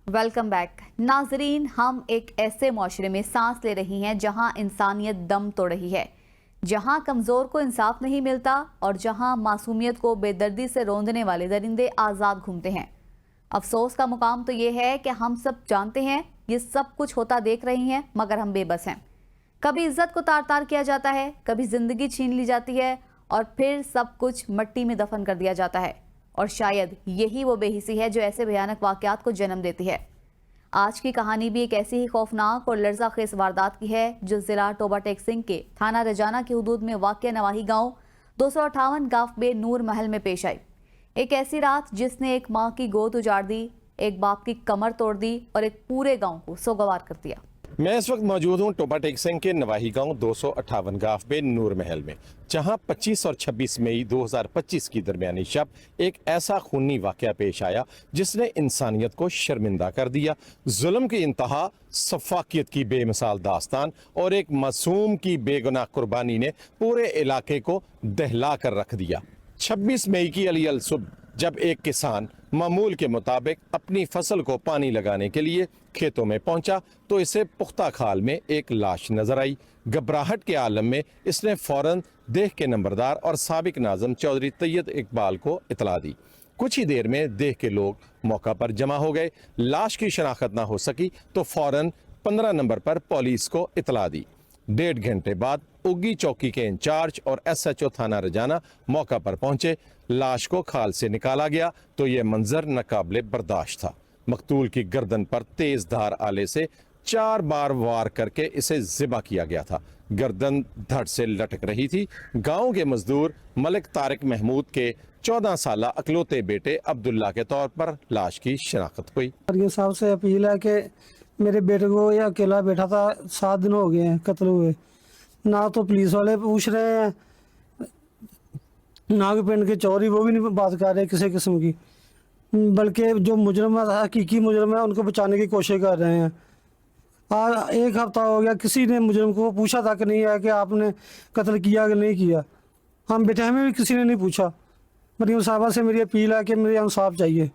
Welcome back नाजरीन। हम एक ऐसे माशरे में सांस ले रही हैं जहां इंसानियत दम तोड़ रही है, जहां कमज़ोर को इंसाफ नहीं मिलता और जहां मासूमियत को बेदर्दी से रौंदने वाले दरिंदे आज़ाद घूमते हैं। अफसोस का मुकाम तो ये है कि हम सब जानते हैं, ये सब कुछ होता देख रही हैं, मगर हम बेबस हैं। कभी इज्जत को तार तार किया जाता है, कभी ज़िंदगी छीन ली जाती है और फिर सब कुछ मिट्टी में दफन कर दिया जाता है। और शायद यही वो बेहिसी है जो ऐसे भयानक वाक़यात को जन्म देती है। आज की कहानी भी एक ऐसी ही खौफनाक और लर्ज़ाखेज़ वारदात की है जो ज़िला टोबा टेक सिंह के थाना रजाना की हदूद में वाक़या नवाही गांव 258 गाँव बे नूर महल में पेश आई। एक ऐसी रात जिसने एक माँ की गोद उजाड़ दी, एक बाप की कमर तोड़ दी और एक पूरे गाँव को सोगवार कर दिया। मैं इस वक्त मौजूद हूँ टोबा टेक सिंह के नवाही गांव 258 गाँव बे नूर महल में, जहां 25 और 26 मई 2025 की दरमियानी शब एक ऐसा खूनी वाकया पेश आया जिसने इंसानियत को शर्मिंदा कर दिया। जुल्म की इंतहा, सफाकियत की बेमिसाल दास्तान और एक मासूम की बेगुनाह कुर्बानी ने पूरे इलाके को दहला कर रख दिया। 26 मई की अलियल सुबह जब एक किसान मामूल के मुताबिक अपनी फसल को पानी लगाने के लिए खेतों में पहुंचा तो इसे पुख्ता खाल में एक लाश नजर आई। घबराहट के आलम में इसने फौरन देह के नंबरदार और साबिक नाज़िम चौधरी तैयद इकबाल को इतला दी। कुछ ही देर में देह के लोग मौका पर जमा हो गए। लाश की शनाख्त ना हो सकी तो फौरन 15 नंबर पर पुलिस को इतला दी। 1.5 घंटे बाद उगी चौकी के इंचार्ज और SHO थाना रजाना मौका पर पहुंचे। लाश को खाल से निकाला गया तो यह मंजर नाकाबिले बर्दाश्त था। मकतूल की गर्दन पर तेज धार आले से 4 बार वार करके इसे ज़िबा किया गया था। गर्दन धड़ से लटक रही थी। गांव के मजदूर मलिक तारिक महमूद के 14 साल अकलौते बेटे अब्दुल्ला के तौर पर लाश की शनाख्त हुई। साहब से अपील है कि मेरे बेटे को ये अकेला बैठा था, 7 दिन हो गए हैं कत्ल हुए। ना तो पुलिस वाले पूछ रहे हैं, ना कि पिंड के चौधरी वो भी नहीं बात कर रहे किसी किस्म की, बल्कि जो मुजरम है, हकीकी मुजरम है, उनको बचाने की कोशिश कर रहे हैं। आज 1 हफ्ता हो गया, किसी ने मुजरम को पूछा तक नहीं है कि आपने कत्ल किया कि नहीं किया। हम बेटे हमें भी किसी ने नहीं पूछा। मरीम साहबा से मेरी अपील है कि मुझे इंसाफ चाहिए,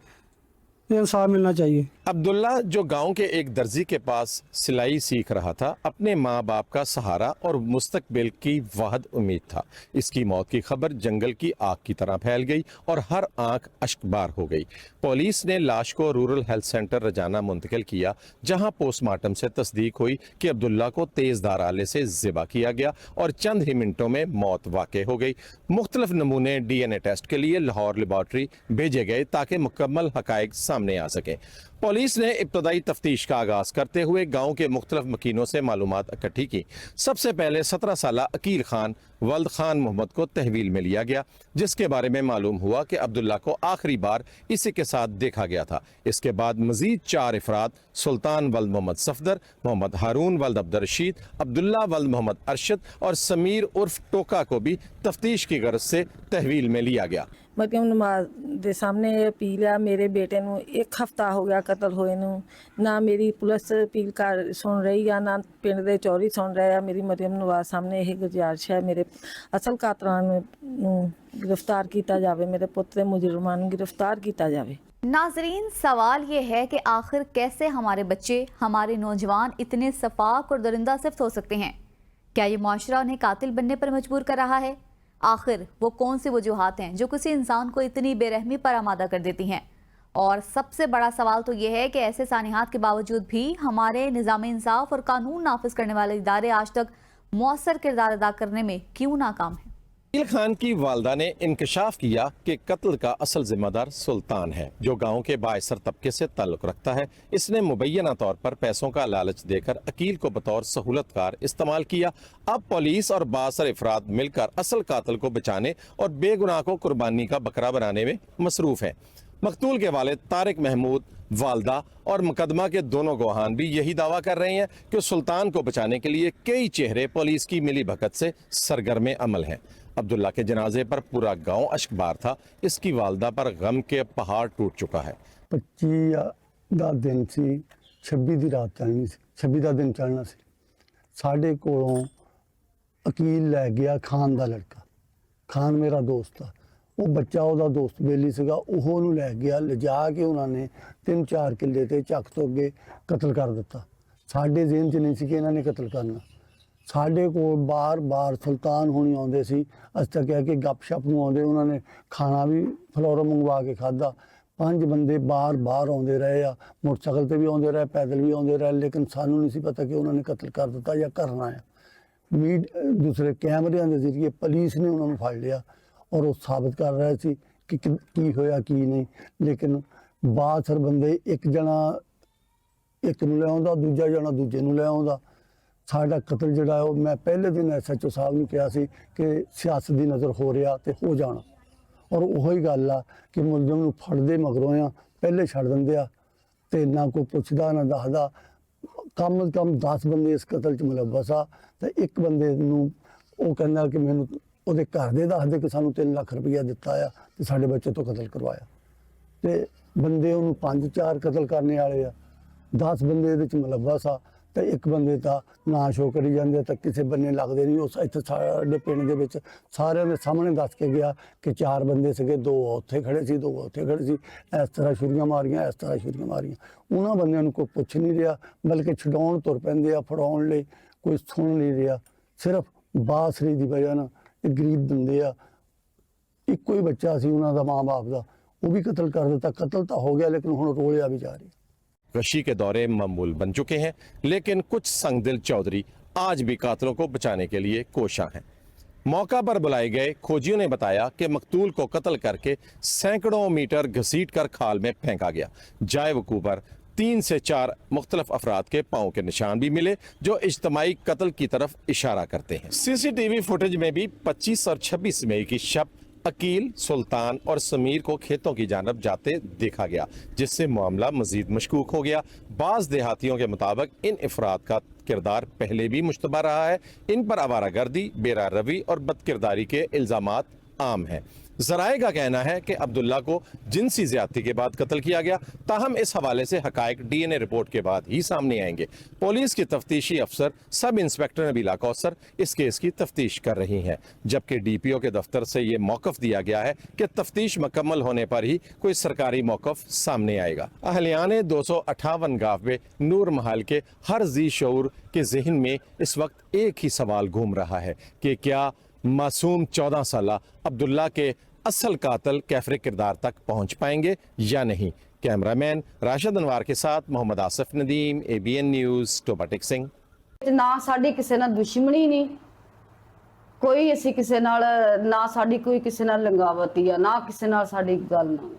इंसाफ मिलना चाहिए। अब्दुल्ला जो गांव के एक दर्जी के पास सिलाई सीख रहा था, अपने माँ बाप का सहारा और मुस्तकबिल की वाहिद उम्मीद था। इसकी मौत की खबर जंगल की आग की तरह फैल गई और हर आंख अश्कबार हो गई। पुलिस ने लाश को रूरल हेल्थ सेंटर रजाना मुंतकिल किया, जहां पोस्टमार्टम से तस्दीक हुई कि अब्दुल्ला को तेज धार आले से ज़िबा किया गया और चंद ही मिनटों में मौत वाक़ई हो गई। मुख्तलिफ नमूने DNA टेस्ट के लिए लाहौर लेबॉर्ट्री भेजे गए ताकि मुकम्मल हकायक सामने आ सके। पुलिस ने इब्तदाई तफ्तीश का आगाज करते हुए गांव के मुख्तलिफ मकीनों से मालूमात इकट्ठी की। सबसे पहले 17 साल अकील खान वल्द खान मोहम्मद को तहवील में लिया गया, जिसके बारे में मालूम हुआ कि अब्दुल्ला को आखिरी बार इसी के साथ देखा गया था। इसके बाद मजीद 4 अफराद सुल्तान वल्द मोहम्मद सफदर, मोहम्मद हारून वल्द अब्दुलरशीद, अब्दुल्ला वल्द मोहम्मद अरशद और समीर उर्फ टोका को भी तफ्तीश की गरज से तहवील में लिया गया। मरियम नमाज ਦੇ ਸਾਹਮਣੇ ਇਹ ਅਪੀਲ ਆ, ਮੇਰੇ ਬੇਟੇ ਨੂੰ 1 ਹਫ਼ਤਾ ਹੋ ਗਿਆ ਕਤਲ ਹੋਏ ਨੂੰ। ਨਾ ਮੇਰੀ ਪੁਲਿਸ ਅਪੀਲ ਕਰ ਸੁਣ ਰਹੀ ਆ, ਨਾ ਪਿੰਡ ਦੇ ਚੌਧਰੀ ਸੁਣ ਰਹੇ ਆ। ਮੇਰੀ ਮਰੀਮ ਨਵਾਜ਼ ਸਾਹਮਣੇ ਇਹ ਗੁਜ਼ਾਰਿਸ਼ ਹੈ, ਮੇਰੇ ਅਸਲ ਕਾਤਲਾਂ ਨੂੰ गिरफ्तार किया जाए, मेरे पुत्र मुजरमान ਨੂੰ गिरफ्तार किया जाए। नाजरीन, सवाल ये है कि आखिर कैसे हमारे बच्चे, हमारे नौजवान इतने सफाक और दरिंदा सिफ्त हो सकते हैं? क्या ये माशरा उन्हें कातिल बनने पर मजबूर कर रहा है? आखिर वो कौन सी वजूहात हैं जो किसी इंसान को इतनी बेरहमी पर आमादा कर देती हैं? और सबसे बड़ा सवाल तो ये है कि ऐसे सानिहात के बावजूद भी हमारे निज़ाम इंसाफ और कानून नाफिज करने वाले इदारे आज तक मौसर किरदार अदा करने में क्यों नाकाम हैं? अकील खान की वालदा ने इंकशाफ किया कि कत्ल का असल जिम्मेदार सुल्तान है, जो गांव के बाइसर तबके से ताल्लुक रखता है। इसने मुबैना तौर पर पैसों का लालच देकर अकील को बतौर सहूलतकार इस्तेमाल किया। अब पुलिस और बासर अफराद मिलकर असल कातिल को बचाने और बेगुनाह को कुर्बानी का बकरा बनाने में मसरूफ हैं। मकतूल के वालिद तारिक महमूद, वालदा और मुकदमा के दोनों गवाहान भी यही दावा कर रहे हैं कि सुल्तान को बचाने के लिए कई चेहरे पुलिस की मिली भगत से सरगर्म अमल हैं। अब्दुल्ला के जनाजे पर पूरा गांव अश्कबार था। इसकी वालदा पर गम के पहाड़ टूट चुका है। 25 ਦਾ ਦਿਨ ਸੀ, 26 ਦੀ ਰਾਤ ਚੜ੍ਹਨੀ ਸੀ, 26 ਦਾ ਦਿਨ ਚੜ੍ਹਨਾ ਸੀ। ਸਾਡੇ ਕੋਲੋਂ ਅਕੀਲ ਲੈ ਗਿਆ ਖਾਨ ਦਾ ਲੜਕਾ। ਖਾਨ ਮੇਰਾ ਦੋਸਤ ਆ, ਉਹ ਬੱਚਾ ਉਹਦਾ ਦੋਸਤ ਬੇਲੀ ਸੀਗਾ, ਉਹ ਉਹਨੂੰ ਲੈ ਗਿਆ, ਲਿਜਾ ਕੇ ਉਹਨਾਂ ਨੇ 3-4 ਕਿੱਲੇ ਤੇ ਚੱਕ ਤੋਂ ਅੱਗੇ ਕਤਲ ਕਰ ਦਿੱਤਾ। ਸਾਡੇ ਜ਼ਿਹਨ 'ਚ ਨਹੀਂ ਸੀ ਕਿ ਇਹਨਾਂ ਨੇ ਕਤਲ ਕਰਨਾ। ਸਾਡੇ ਕੋਲ ਬਾਰ-ਬਾਰ ਸੁਲਤਾਨ ਹੋਣੀ ਆਉਂਦੇ ਸੀ, ਅਸੀਂ ਤਾਂ ਕਹਿ ਕੇ ਗੱਪ-ਸ਼ੱਪ ਨੂੰ ਆਉਂਦੇ, ਉਹਨਾਂ ਨੇ ਖਾਣਾ ਵੀ ਫਲੋਰੋ ਮੰਗਵਾ ਕੇ ਖਾਧਾ। 5 ਬੰਦੇ ਬਾਰ-ਬਾਰ ਆਉਂਦੇ ਰਹੇ ਆ, ਮੋਟਰਸਾਈਕਲ ਤੇ ਵੀ ਆਉਂਦੇ ਰਹੇ, ਪੈਦਲ ਵੀ ਆਉਂਦੇ ਰਹੇ, ਲੇਕਿਨ ਸਾਨੂੰ ਨਹੀਂ ਸੀ ਪਤਾ ਕਿ ਉਹਨਾਂ ਨੇ ਕਤਲ ਕਰ ਦਿੱਤਾ ਜਾਂ ਕਰਨਾ ਆ। ਦੂਸਰੇ ਕੈਮਰਿਆਂ ਦੇ ਜ਼ਰੀਏ ਪੁਲਿਸ ਨੇ ਉਹਨਾਂ ਨੂੰ ਫੜ ਲਿਆ ਔਰ ਉਹ ਸਾਬਤ ਕਰ ਰਹੇ ਸੀ ਕਿ ਕੀ ਹੋਇਆ ਕੀ ਨਹੀਂ, ਲੇਕਿਨ ਬਾਸਰ ਬੰਦੇ ਇੱਕ ਜਣਾ ਇੱਕ ਨੂੰ ਲੈ ਆਉਂਦਾ, ਦੂਜਾ ਜਣਾ ਦੂਜੇ ਨੂੰ ਲੈ ਆਉਂਦਾ। ਸਾਡਾ ਕਤਲ ਜਿਹੜਾ ਉਹ ਮੈਂ ਪਹਿਲੇ ਦਿਨ SHO ਸਾਹਿਬ ਨੂੰ ਕਿਹਾ ਸੀ ਕਿ ਸਿਆਸਤ ਦੀ ਨਜ਼ਰ ਹੋ ਰਿਹਾ ਤੇ ਹੋ ਜਾਣਾ, ਔਰ ਉਹੀ ਗੱਲ ਆ ਕਿ ਮੁਲਜ਼ਮ ਨੂੰ ਫੜਦੇ ਮਗਰੋਂ ਆ ਪਹਿਲੇ ਛੱਡ ਦਿੰਦੇ ਆ ਤੇ ਨਾ ਕੋਈ ਪੁੱਛਦਾ ਨਾ ਦੱਸਦਾ। ਕਮ 10 ਬੰਦੇ ਇਸ ਕਤਲ 'ਚ ਮੁਲੱਵਸ ਆ ਤੇ ਇੱਕ ਬੰਦੇ ਨੂੰ ਉਹ ਕਹਿੰਦਾ ਕਿ ਮੈਨੂੰ ਉਹਦੇ ਘਰ ਦੇ ਦੱਸਦੇ ਕਿ ਸਾਨੂੰ 3 ਲੱਖ ਰੁਪਈਆ ਦਿੱਤਾ ਆ ਤੇ ਸਾਡੇ ਬੱਚੇ ਤੋਂ ਕਤਲ ਕਰਵਾਇਆ, ਤੇ ਬੰਦੇ ਉਹਨੂੰ 5-4 ਕਤਲ ਕਰਨੇ ਵਾਲੇ ਆ, 10 ਬੰਦੇ ਇਹਦੇ 'ਚ ਮੁਲੱਵਸ ਆ ਤੇ ਇੱਕ ਬੰਦੇ ਤਾਂ ਨਾਂ ਸ਼ੋ ਕਰੀ ਜਾਂਦੇ ਤਾਂ ਕਿਸੇ ਬੰਨੇ ਲੱਗਦੇ ਨਹੀਂ। ਉਹ ਇੱਥੇ ਸਾਡੇ ਪਿੰਡ ਦੇ ਵਿੱਚ ਸਾਰਿਆਂ ਦੇ ਸਾਹਮਣੇ ਦੱਸ ਕੇ ਗਿਆ ਕਿ 4 ਬੰਦੇ ਸੀਗੇ, 2 ਉੱਥੇ ਖੜੇ ਸੀ, 2 ਉੱਥੇ ਖੜੇ ਸੀ, ਇਸ ਤਰ੍ਹਾਂ ਛੁਰੀਆਂ ਮਾਰੀਆਂ, ਇਸ ਤਰ੍ਹਾਂ ਛੁਰੀਆਂ ਮਾਰੀਆਂ। ਉਹਨਾਂ ਬੰਦਿਆਂ ਨੂੰ ਕੋਈ ਪੁੱਛ ਨਹੀਂ ਰਿਹਾ, ਬਲਕਿ ਛਡਾਉਣ ਤੁਰ ਪੈਂਦੇ ਆ, ਫੜਾਉਣ ਲਈ ਕੋਈ ਸੁਣ ਨਹੀਂ ਰਿਹਾ। ਸਿਰਫ ਬਾਸਰੀ ਦੀ ਵਜ੍ਹਾ ਨਾਲ ਇਹ ਗਰੀਬ ਬੰਦੇ ਆ, ਇੱਕੋ ਹੀ ਬੱਚਾ ਸੀ ਉਹਨਾਂ ਦਾ ਮਾਂ-ਬਾਪ ਦਾ, ਉਹ ਵੀ ਕਤਲ ਕਰ ਦਿੱਤਾ। ਕਤਲ ਤਾਂ हो गया लेकिन ਹੁਣ ਰੋਲਿਆ ਵੀ ਜਾ ਰਹੀ। कशी के दौरे मामूल बन चुके हैं, लेकिन कुछ संगदिल चौधरी आज भी कातिलों को बचाने के लिए कोशां हैं। मौका पर बुलाए गए खोजियों ने बताया कि मकतूल को कत्ल करके सैकड़ों मीटर घसीट कर खाल में फेंका गया। जाए वकूं पर 3 से 4 मुख्तलिफ अफराद के पाँव के निशान भी मिले जो इज्तमाई कत्ल की तरफ इशारा करते हैं। CCTV फुटेज में भी 25 और 26 मई की शब अकील, सुल्तान और समीर को खेतों की जानब जाते देखा गया, जिससे मामला मजीद मशकूक हो गया। बाज देहातियों के मुताबिक इन अफराद का किरदार पहले भी मुश्तबा रहा है। इन पर आवारागर्दी, बेरा रवी और बदकिरदारी के इल्जामात आम हैं। ज़राए का कहना है कि अब्दुल्ला को जिनसी ज़्यादती के बाद कत्ल किया गया, ताहम इस हवाले से हकायक DNA रिपोर्ट के बाद ही सामने आएंगे। पुलिस की तफ्तीशी अफसर सब इंस्पेक्टर नबीला कौसर इस केस की तफ्तीश कर रही हैं, जबकि DPO के दफ्तर से ये मौक़िफ़ दिया गया है कि तफ्तीश मुकम्मल होने पर ही कोई सरकारी मौक़िफ़ सामने आएगा। अहलियाने 258 गाँव में नूर महल के हर जी शऊर के जहन में इस वक्त एक ही सवाल घूम रहा है कि क्या मासूम 14 साला अब्दुल्ला के असल कातिल कैफरे किरदार तक पहुंच पाएंगे या नहीं। कैमरामैन राशिद अनवार के साथ मोहम्मद आसिफ नदीम, ABN न्यूज़, टोबा टेक सिंह। ना साडी किसी नाल दुश्मनी नहीं, कोई असी किसी नाल ना साडी कोई किसी नाल लंगावती आ, ना किसी नाल साडी गल ना।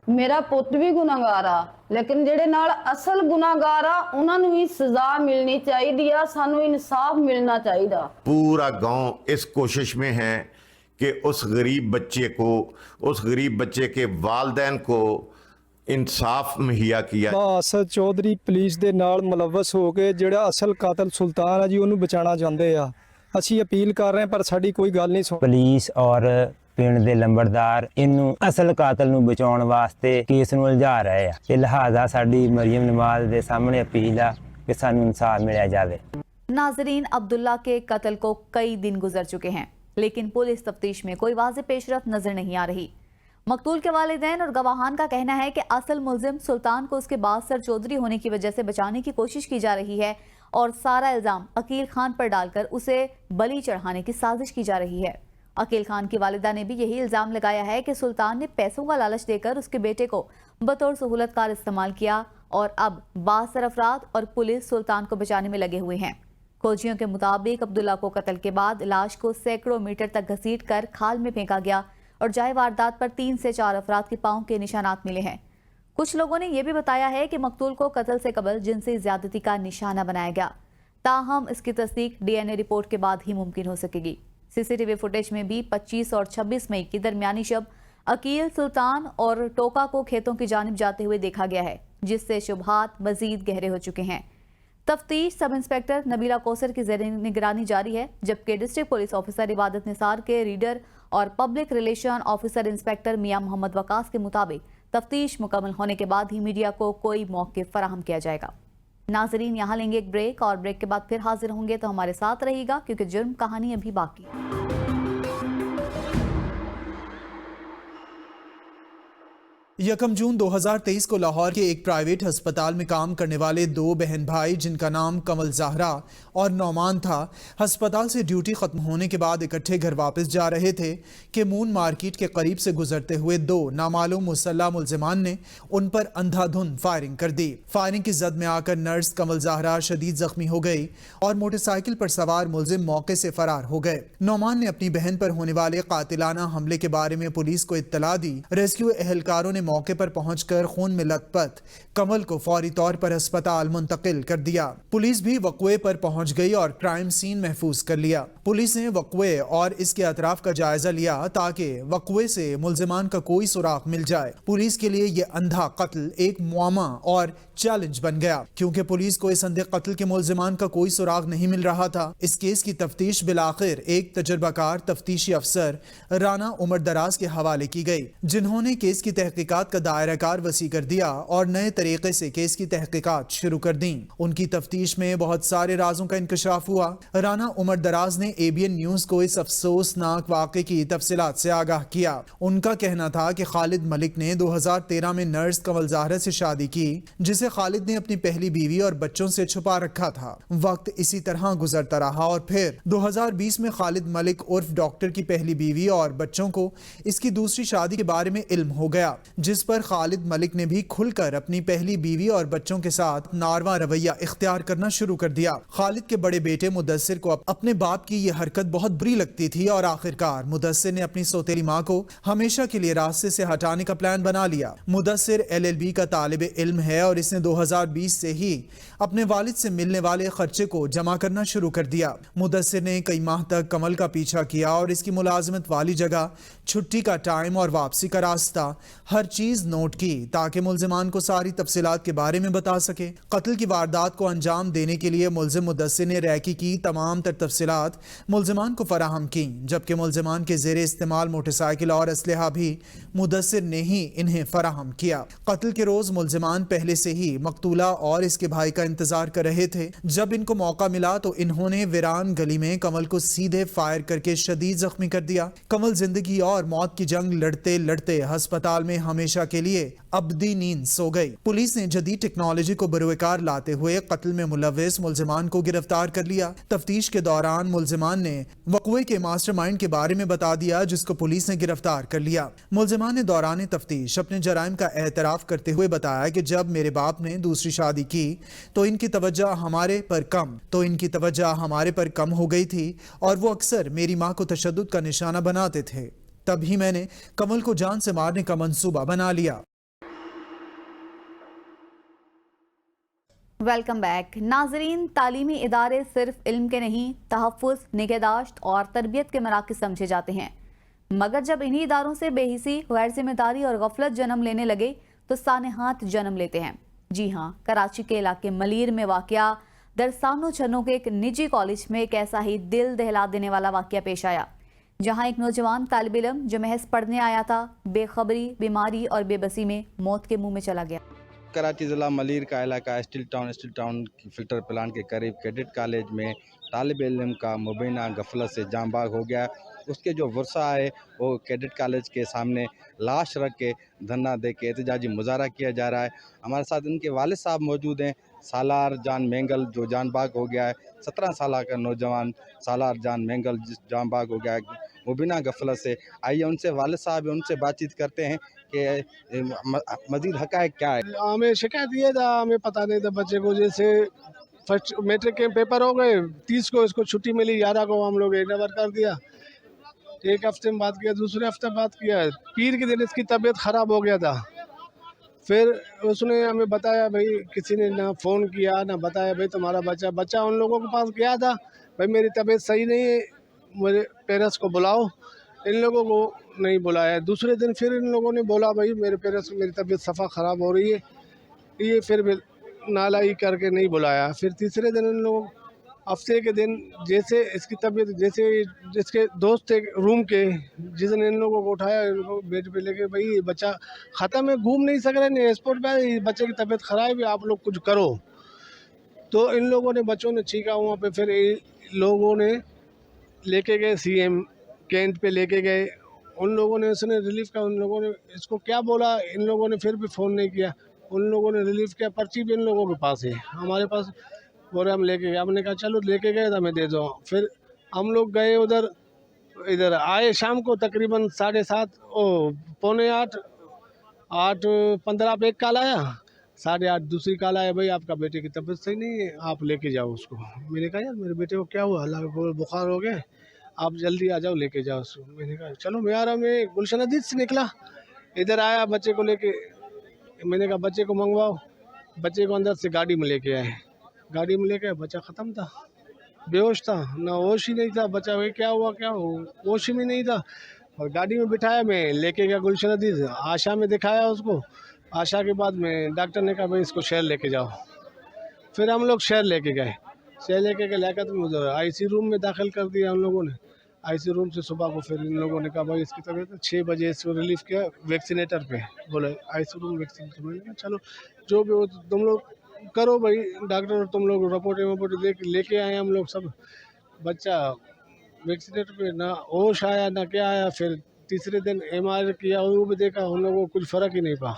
मेरा पुੱਤ भी गुनाहगार आ, लेकिन जेड़े नाल असल गुनाहगार आ उन्हां नूं भी सजा मिलनी चाहिदी आ, सानू इंसाफ मिलना चाहिदा। पूरा गांव इस कोशिश में है कि उस गरीब बच्चे के वालिदैन को इंसाफ मुहैया किया। ਬਾਸਰ ਚੌਧਰੀ ਪੁਲਿਸ ਦੇ ਨਾਲ ਮੁਲਵਸ ਹੋ ਕੇ ਜਿਹੜਾ ਅਸਲ ਕਾਤਲ ਸੁਲਤਾਨ ਆ ਜੀ ਉਹਨੂੰ ਬਚਾਉਣਾ ਚਾਹੁੰਦੇ ਆ। ਅਸੀਂ ਅਪੀਲ ਕਰ ਰਹੇ ਹਾਂ ਪਰ ਸਾਡੀ ਕੋਈ ਗੱਲ ਨਹੀਂ ਸੁਣ। ਪੁਲਿਸ ਔਰ ਪਿੰਡ ਦੇ ਲੰਬੜਦਾਰ ਇਹਨੂੰ ਅਸਲ ਕਾਤਲ ਨੂੰ ਬਚਾਉਣ ਵਾਸਤੇ ਕੇਸ ਨੂੰ ਉਲਝਾ ਰਹੇ ਆ ਤੇ ਲਿਹਾਜ਼ਾ ਸਾਡੀ ਮਰੀਮ ਨਵਾਜ਼ ਦੇ ਸਾਹਮਣੇ ਅਪੀਲ ਆ ਕਿ ਸਾਨੂੰ ਇਨਸਾਫ ਮਿਲਿਆ ਜਾਵੇ। नाजरीन, अब्दुल्ला के कत्ल को कई दिन गुजर चुके हैं, लेकिन पुलिस तफ्तीश में कोई वाज़ेह पेशरफ नजर नहीं आ रही। मकतूल के वालिदैन और गवाहान का कहना है कि असल मुलजिम सुल्तान को उसके बासर चौधरी होने की वजह से बचाने की कोशिश की जा रही है और सारा इल्ज़ाम अकील खान पर डालकर उसे बलि चढ़ाने की साजिश की जा रही है। अकील खान की वालिदा ने भी यही इल्ज़ाम लगाया है कि सुल्तान ने पैसों का लालच देकर उसके बेटे को बतौर सहूलतकार इस्तेमाल किया और अब बासर अफराद और पुलिस सुल्तान को बचाने में लगे हुए हैं। खोजियों के मुताबिक अब्दुल्ला को कत्ल के बाद लाश को सैकड़ों मीटर तक घसीट कर खाल में फेंका गया और जाए वारदात पर 3 से 4 अफराद के पाँव के निशानात मिले हैं। कुछ लोगों ने यह भी बताया है कि मकतूल को कत्ल से कबल जिनसी ज्यादती का निशाना बनाया गया, ताहम इसकी तस्दीक DNA रिपोर्ट के बाद ही मुमकिन हो सकेगी। CCTV फुटेज में भी 25 और 26 मई की दरमियानी शब अकील, सुल्तान और टोका को खेतों की जानिब जाते हुए देखा गया है, जिससे शुबहात मजीद गहरे हो चुके हैं। तफ्तीश सब इंस्पेक्टर नबीला कौसर की ज़ेर निगरानी जारी है, जबकि डिस्ट्रिक्ट पुलिस ऑफिसर इबादत निसार के रीडर और पब्लिक रिलेशन ऑफिसर इंस्पेक्टर मियां मोहम्मद वकास के मुताबिक तफ्तीश मुकम्मल होने के बाद ही मीडिया को कोई मौक़िफ़ फराहम किया जाएगा। नाजरीन, यहाँ लेंगे एक ब्रेक और ब्रेक के बाद फिर हाजिर होंगे, तो हमारे साथ रहिएगा क्योंकि जुर्म कहानी अभी बाकी है। 1 जून 2023 को लाहौर के एक प्राइवेट अस्पताल में काम करने वाले 2 बहन भाई जिनका नाम कमल ज़हरा और नौमान था, अस्पताल से ड्यूटी खत्म होने के बाद इकट्ठे घर वापस जा रहे थे कि मून मार्केट के करीब से गुजरते हुए 2 नामालूम मुसल्लह मुलजिमान ने उन पर अंधाधुंध फायरिंग कर दी। फायरिंग की जद में आकर नर्स कमल ज़हरा शदीद जख्मी हो गई और मोटरसाइकिल पर सवार मुलजिम मौके से फरार हो गए। नौमान ने अपनी बहन पर होने वाले कातिलाना हमले के बारे में पुलिस को इत्तला दी। रेस्क्यू एहलकारों ने मौके पर पहुंचकर खून में लथपथ कमल को फौरी तौर पर अस्पताल मुंतकिल कर दिया। पुलिस भी वक़्वे पर पहुंच गई और क्राइम सीन महफूज कर लिया। पुलिस ने वक़्वे और इसके अतराफ का जायजा लिया ताकि वक़्वे से मुलजिमान का कोई सुराग मिल जाए। पुलिस के लिए यह अंधा कत्ल एक मुआमा और चैलेंज बन गया, क्योंकि पुलिस को इस अंधे कत्ल के मुलजिमान का कोई सुराग नहीं मिल रहा था। इस केस की तफ्तीश बिलाखिर एक तजुर्बाकार तफ्तीशी अफसर राना उमर दराज के हवाले की गई, जिन्होंने केस की तहकीकात का दायराकार वसी कर दिया और नए तरीके से केस की तहकीकात शुरू कर दी। उनकी तफ्तीश में बहुत सारे राजों का इंकशाफ हुआ। राना उमर दराज ने ABN न्यूज को इस अफसोसनाक वाक़े की तफसीलात से आगाह किया। उनका कहना था कि खालिद मलिक ने 2013 में नर्स कमल ज़हरा से शादी की, जिसे खालिद ने अपनी पहली बीवी और बच्चों से छुपा रखा था। वक्त इसी तरह गुजरता रहा और फिर 2020 में खालिद मलिक उर्फ डॉक्टर की पहली बीवी और बच्चों को इसकी दूसरी शादी के बारे में इल्म हो गया, जिस पर खालिद मलिक ने भी खुलकर अपनी पहली बीवी और बच्चों के साथ नारवा रवैया इख्तियार करना शुरू कर दिया। खालिद के बड़े बेटे मुदस्सिर को अपने बाप की यह हरकत बहुत बुरी लगती थी और आखिरकार मुदस्सिर ने अपनी सौतेली माँ को हमेशा के लिए रास्ते से हटाने का प्लान बना लिया। मुदस्सिर LLB का तालिब इल्म है और इसने 2020 से ही अपने वालिद से मिलने वाले खर्चे को जमा करना शुरू कर दिया। मुदस्सिर ने कई माह तक कमल का पीछा किया और इसकी मुलाजमत वाली जगह, छुट्टी का टाइम और वापसी का रास्ता, हर चीज नोट की ताकि मुलजिमान को सारी तफसीलात के बारे में बता सके। कत्ल की वारदात को अंजाम देने के लिए मुलजिम मुदस्सिर ने रैकी की तमाम तर तफसीलात मुलजिमान को फराहम की, जबकि मुलजिमान के ज़ेरे इस्तेमाल मोटरसाइकिल और असलहा भी मुदस्सिर ने ही इन्हें फराहम किया। कत्ल के रोज मुलजिमान पहले से ही मकतूला और इसके भाई का इंतजार कर रहे थे। जब इनको मौका मिला तो इन्होंने वीरान गली में कमल को सीधे फायर करके शदीद जख्मी कर दिया। कमल जिंदगी और मौत की जंग लड़ते लड़ते अस्पताल में हमेशा के लिए अबदी नींद सो गई। पुलिस ने जदीद टेक्नोलॉजी को बरोकार लाते हुए कत्ल में मुलव्विस मुलजिमान को गिरफ्तार कर लिया। तफ्तीश के दौरान मुलजिमान ने वक़्वे के मास्टरमाइंड के बारे में बता दिया, जिसको पुलिस ने गिरफ्तार कर लिया। मुलजिमान ने दौरान तफ्तीश अपने जराइम का एतराफ करते हुए बताया कि जब मेरे बाप ने दूसरी शादी की तो इनकी तवज्जो हमारे पर कम हो गई थी और वो अक्सर मेरी माँ को तशद्दुद का निशाना बनाते थे। तभी मैंने कमल को जान से मारने का मंसूबा बना लिया। वेलकम बैक नाजरीन। तालीमी इदारे सिर्फ इल्म के नहीं, तहफ़्फ़ुज़, निगहदाश्त और तरबियत के मराकज़ समझे जाते हैं, मगर जब इन्हीं इदारों से बेहिसी, गैर जिम्मेदारी और गफलत जन्म लेने लगे तो सानेहात जन्म लेते हैं। जी हाँ, कराची के इलाके मलीर में वाक़या दरसानो छन्नों के एक निजी कॉलेज में एक ऐसा ही दिल दहला देने वाला वाक़या पेश आया, जहाँ एक नौजवान तालिब इल्म जो महज पढ़ने आया था, बेखबरी, बीमारी और बेबसी में मौत के मुंह में चला गया। कराची ज़िला मलीर का इलाका स्टील टाउन की फिल्टर प्लांट के करीब कैडेट कॉलेज में तालिब इल्म का मुबीना गफलत से जाम बाग हो गया। उसके जो वर्षा है वो कैडेट कॉलेज के सामने लाश रख के धरना दे के एहतजाजी मुजाहरा किया जा रहा है। हमारे साथ इनके वालिद साहब मौजूद हैं, सालार जान मेंगल, जो जान बाग हो गया है। 17 साल का नौजवान सालार जान मेंगल जिस जान बाग हो गया है मुबीना गफलत से। आइए उनसे, वालिद साहब उनसे बातचीत करते हैं कि मजीद हक़ाइक़ क्या है। हमें शिकायत ये था, हमें पता नहीं था बच्चे को, जैसे फर्स्ट मैट्रिक के पेपर हो गए, 30 को इसको छुट्टी मिली, 11 को हम लोग हैंडओवर कर दिया। एक हफ्ते में बात किया, दूसरे हफ्ते बात किया, पीर के दिन इसकी तबीयत ख़राब हो गया था। फिर उसने हमें बताया, भाई किसी ने ना फ़ोन किया ना बताया, भाई तुम्हारा बच्चा उन लोगों के पास गया था, भाई मेरी तबीयत सही नहीं है, मेरे पेरेंट्स को बुलाओ। इन लोगों को नहीं बुलाया। दूसरे दिन फिर इन लोगों ने बोला, भाई मेरे पेरेंट्स, मेरी तबीयत सफ़ा ख़राब हो रही है, ये फिर नालाई करके नहीं बुलाया। फिर तीसरे दिन इन लोगों, हफ्ते के दिन, जैसे इसकी तबीयत, जैसे जिसके दोस्त थे रूम के, जिसने इन लोगों को उठाया, इनको बेड पे लेके, भाई बच्चा ख़त्म है, घूम नहीं सक रहे, नहीं एयरपोर्ट पे, बच्चे की तबीयत ख़राब है, आप लोग कुछ करो। तो इन लोगों ने, बच्चों ने चीखा वहाँ पे। फिर लोगों ने लेके गए CM कैंट पे लेके गए, उन लोगों ने इसने रिलीफ का, उन लोगों ने इसको क्या बोला, इन लोगों ने फिर भी फ़ोन नहीं किया। उन लोगों ने रिलीफ किया, पर्ची भी इन लोगों के पास है, हमारे पास बोल रहे हम लेके गए। हमने कहा चलो लेके गए तो मैं दे दो। फिर हम लोग गए उधर, इधर आए शाम को तकरीबन 7:30 पौने 8:15 पे एक कॉल आया, 8:30 दूसरी कॉल आया, भाई आपका बेटे की तबीयत सही नहीं है, आप लेके जाओ उसको। मैंने कहा यार मेरे बेटे को क्या हुआ, अल्लाह का बुखार हो गया, आप जल्दी आ जाओ लेके जाओ उसको। मैंने कहा चलो मैं आ रहा हूँ। मैं गुलशन हदीद से निकला, इधर आया बच्चे को लेके। मैंने कहा बच्चे को मंगवाओ। बच्चे को अंदर से गाड़ी में लेके आए। गाड़ी में लेके आए, बच्चा ख़त्म था, बेहोश था, ना होश ही नहीं था। बच्चा भाई क्या हुआ, क्या हो, होश ही में नहीं था। और गाड़ी में बिठाया, मैं लेके गया गुलशन हदीद, आशा में दिखाया उसको। आशा के बाद में डॉक्टर ने कहा भाई इसको शहर लेके जाओ। फिर हम लोग शहर लेके गए। शहर लेके गए, लेकर तो उधर IC रूम में दाखिल कर दिया हम लोगों ने। IC रूम से सुबह को फिर इन लोगों ने कहा भाई इसकी तबीयत 6 बजे इसको रिलीफ किया वैक्सीनेटर पे, बोले IC रूम वैक्सीनेटर। मैंने कहा चलो जो भी हो तुम लोग करो भाई, डॉक्टर तुम लोग रिपोर्ट लेके आए हम लोग सब। बच्चा वैक्सीनेटर पे, ना होश आया ना क्या आया। फिर तीसरे दिन MRI किया, वो भी देखा, उन लोगों को कुछ फ़र्क ही नहीं पा।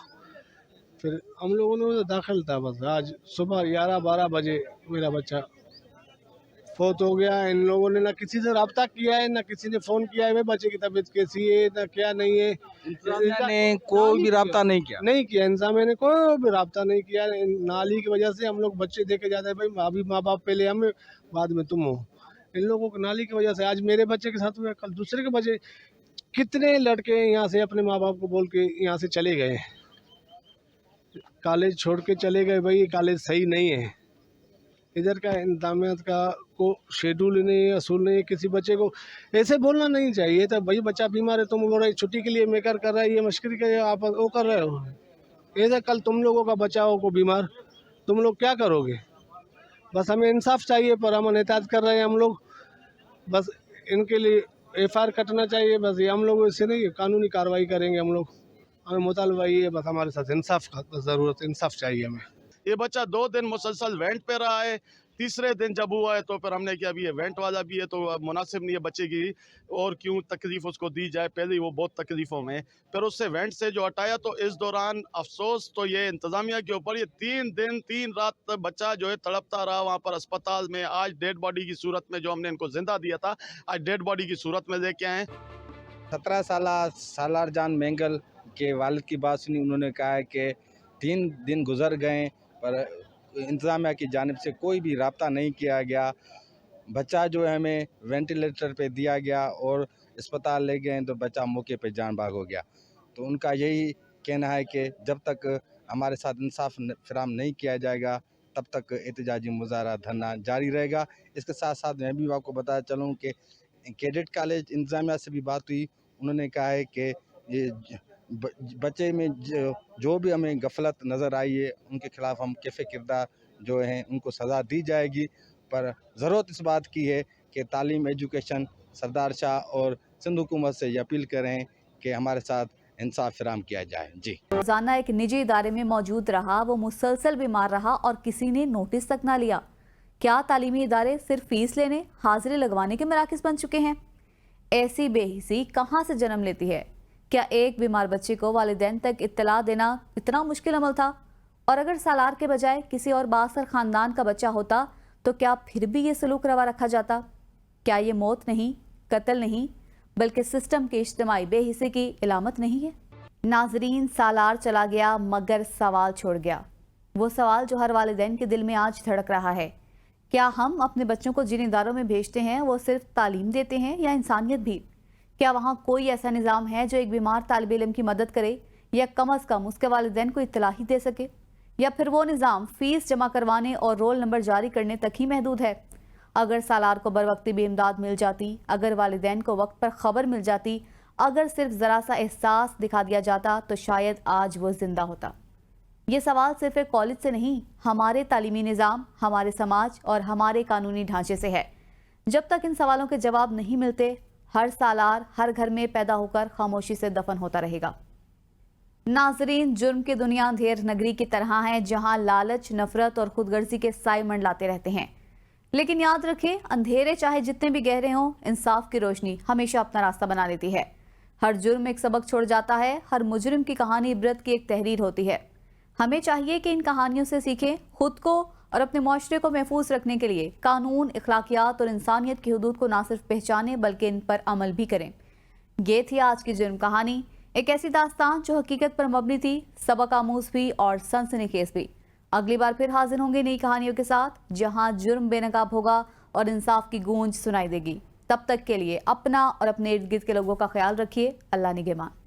फिर हम लोगों ने दाखिल था। बस आज सुबह 11-12 बजे मेरा बच्चा फौत हो गया। इन लोगों ने ना किसी से रब्ता किया है, ना किसी ने फ़ोन किया है भाई बच्चे की तबीयत कैसी है, ना क्या नहीं है। ने कोई भी रब्ता नहीं किया। इंतज़ामिया ने कोई भी रब्ता नहीं किया। नाली की वजह से हम लोग बच्चे देखे जाते हैं, भाई अभी माँ बाप पहले हमें, बाद में तुम हो। इन लोगों को नाली की वजह से आज मेरे बच्चे के साथ हुआ, कल दूसरे के बच्चे। कितने लड़के यहाँ से अपने माँ बाप को बोल के यहाँ से चले गए, कॉलेज छोड़ के चले गए। भाई कॉलेज सही नहीं है, इधर का इंतजामिया का को शेड्यूल नहीं है, असूल नहीं है। किसी बच्चे को ऐसे बोलना नहीं चाहिए था, भाई बच्चा बीमार है, तुम बोल रहे छुट्टी के लिए मेकर कर रहा है, ये मश्करी कर, आप वो कर रहे हो। ऐसा कल तुम लोगों का बच्चा हो को बीमार, तुम लोग क्या करोगे। बस हमें इंसाफ चाहिए, पर हम एहतियात कर रहे हैं हम लोग। बस इनके लिए FIR कटना चाहिए, बस ये हम लोग इससे नहीं, कानूनी कार्रवाई करेंगे हम लोग। हमें मुतालबा ये है, बस हमारे साथ इंसाफ का ज़रूरत, इंसाफ चाहिए हमें। ये बच्चा 2 दिन मुसलसल वेंट पे रहा है। तीसरे दिन जब हुआ है तो फिर हमने किया अभी ये वेंट वाला भी है तो मुनासिब नहीं है बच्चे की, और क्यों तकलीफ़ उसको दी जाए, पहले ही वो बहुत तकलीफ़ों में। फिर उससे वेंट से जो हटाया, तो इस दौरान अफसोस तो ये इंतज़ामिया के ऊपर, ये 3 दिन 3 रात तक बच्चा जो है तड़पता रहा वहाँ पर अस्पताल में। आज डेड बॉडी की सूरत में, जो हमने इनको जिंदा दिया था, आज डेड बॉडी की सूरत में लेके आए। 17 सालार जान मेंगल के वालिद की बात सुनी। उन्होंने कहा है कि 3 दिन गुजर गए पर इंतज़ामिया की जानिब से कोई भी रब्ता नहीं किया गया। बच्चा जो है हमें वेंटिलेटर पे दिया गया और अस्पताल ले गए तो बच्चा मौके पे जान बाग हो गया। तो उनका यही कहना है कि जब तक हमारे साथ इंसाफ फराहम नहीं किया जाएगा तब तक एहतजाजी मुजाहरा धरना जारी रहेगा। इसके साथ साथ मैं भी आपको बताया चलूँ कि कैडेट कॉलेज इंतज़ामिया से भी बात हुई। उन्होंने कहा है कि ये बच्चे में जो भी हमें गफलत नज़र आई है उनके ख़िलाफ़ हम कैफ़े किरदार जो हैं उनको सज़ा दी जाएगी। पर ज़रूरत इस बात की है कि तालीम एजुकेशन सरदार शाह और सिंध हुकूमत से ये अपील करें कि हमारे साथ इंसाफ फराहम किया जाए। जी, रोजाना एक निजी इदारे में मौजूद रहा, वो मुसलसल बीमार रहा और किसी ने नोटिस तक ना लिया। क्या तालीमी इदारे सिर्फ फीस लेने, हाजिरी लगवाने के मराकज़ बन चुके हैं? ऐसी बेहिसी कहाँ से जन्म लेती है? क्या एक बीमार बच्चे को वालिदैन तक इत्तला देना इतना मुश्किल अमल था? और अगर सालार के बजाय किसी और बासर ख़ानदान का बच्चा होता तो क्या फिर भी ये सलूक रवा रखा जाता? क्या ये मौत नहीं, कत्ल नहीं, बल्कि सिस्टम की इज्तिमाई बेहिसी की इलामत नहीं है? नाजरीन, सालार चला गया मगर सवाल छोड़ गया। वो सवाल जो हर वालिदैन के दिल में आज धड़क रहा है। क्या हम अपने बच्चों को जिन इदारों में भेजते हैं वो सिर्फ तालीम देते हैं या इंसानियत भी? क्या वहाँ कोई ऐसा निज़ाम है जो एक बीमार तालिब इल्म की मदद करे या कम अज़ कम उसके वालिदैन को इत्तला ही दे सके? या फिर वो निज़ाम फ़ीस जमा करवाने और रोल नंबर जारी करने तक ही महदूद है? अगर सालार को बरवक्ती भी इमदाद मिल जाती, अगर वालिदैन को वक्त पर ख़बर मिल जाती, अगर सिर्फ ज़रा सा एहसास दिखा दिया जाता तो शायद आज वो ज़िंदा होता। ये सवाल सिर्फ एक कॉलेज से नहीं, हमारे तालीमी निज़ाम, हमारे समाज और हमारे कानूनी ढांचे से है। जब तक इन सवालों के जवाब नहीं मिलते, हर सालार हर घर में पैदा होकर खामोशी से दफन होता रहेगा। नाजरीन, जुर्म की दुनिया अंधेर नगरी की तरह है जहां लालच, नफरत और खुदगर्जी के साए मंडलाते रहते हैं। लेकिन याद रखें, अंधेरे चाहे जितने भी गहरे हों, इंसाफ की रोशनी हमेशा अपना रास्ता बना लेती है। ہر جرم ایک سبق چھوڑ جاتا ہے، ہر مجرم کی کہانی عبرت کی ایک تحریر ہوتی ہے۔ ہمیں چاہیے کہ ان کہانیوں سے سیکھیں، خود کو اور اپنے معاشرے کو محفوظ رکھنے کے لیے قانون، اخلاقیات اور انسانیت کی حدود کو نہ صرف پہچانیں بلکہ ان پر عمل بھی کریں۔ یہ تھی آج کی جرم کہانی، ایک ایسی داستان جو حقیقت پر مبنی تھی، سبق آموز بھی اور سنسنی خیز بھی۔ اگلی بار پھر حاضر ہوں گے نئی کہانیوں کے ساتھ، جہاں جرم بے نقاب ہوگا اور انصاف کی گونج سنائی دے گی۔ تب تک کے لیے اپنا اور اپنے ارد گرد کے لوگوں کا خیال رکھیے۔ اللہ نگہبان۔